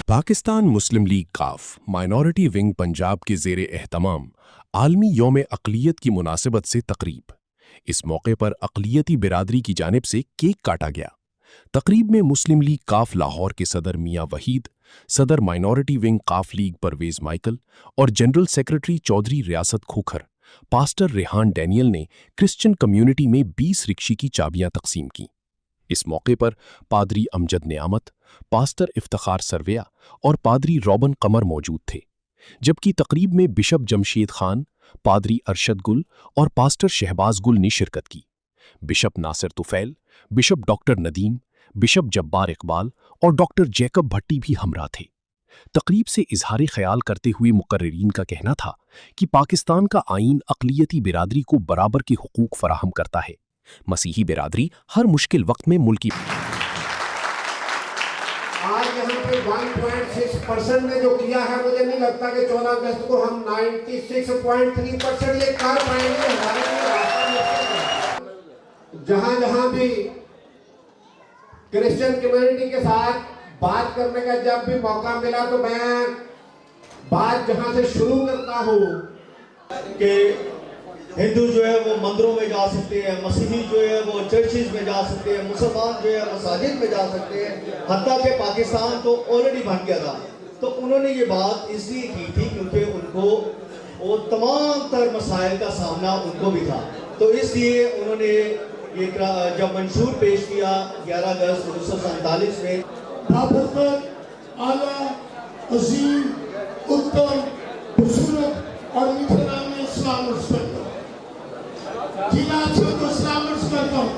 पाकिस्तान मुस्लिम league काफ minority wing Punjab के ज़ेरे एहतमाम आलमी यौम अक़लियत की मुनासिबत से तकरीब। इस मौके पर अक़लियती बिरादरी की जानिब से केक काटा गया। तकरीब में मुस्लिम लीग काफ लाहौर के सदर मियां वहीद, सदर माइनॉरिटी विंग काफ लीग परवेज़ माइकल और जनरल सेक्रेटरी चौधरी रियासत खोखर, पास्टर रेहान डैनियल ने क्रिश्चियन कम्युनिटी में 20 रिक्शे की चाबियां तकसीम की। इस मौके पर पादरी अमजद नियामत, पास्टर इफ्तिखार सरवेया और पादरी रॉबन कमर मौजूद थे, जबकि तकरीब में बिशप जमशेद खान, पादरी अरशद गुल और पास्टर शहबाज गुल ने शिरकत की। Bishop Nasir Tufail, bishop doctor Nadeem, bishop Jabbar Iqbal और डॉक्टर जैकब भट्टी भी हमरा थे। तकरीब से इजहार ख्याल करते हुए मुकर्रिरीन का कहना था कि पाकिस्तान का आईन अक़लियती बिरादरी को बराबर के हुकूक फराहम करता है। मसीही बिरादरी हर मुश्किल वक्त में मुल्की आज यहाँ पे 1.6% ने जो किया है, मुझे नहीं लगता कि 14 अगस्त को हम 96.3% ये कर पाएंगे। जहाँ जहाँ भी क्रिश्चियन कम्युनिटी के साथ बात करने का जब भी मौका मिला तो मैं बात जहाँ से शुरू करता हूँ कि हिंदू जो है वो मंदिरों में जा सकते हैं, मसीही जो है वो चर्चिज में जा सकते हैं, मुसलमान जो है मसाजिद में जा सकते हैं। हत्ता के पाकिस्तान तो ऑलरेडी बन गया था। तो उन्होंने ये बात इसलिए की थी क्योंकि उनको वो तमाम तर मसाइल का सामना उनको भी था। तो इसलिए उन्होंने ये जब मंशूर पेश किया 11 अगस्त 1947 में, आला, अजीम, उत्तम, खूबसूरत और मीठे नाम में इस्लाम अर्ज करता हूँ। जिला इस्लाम अर्ज करता हूँ।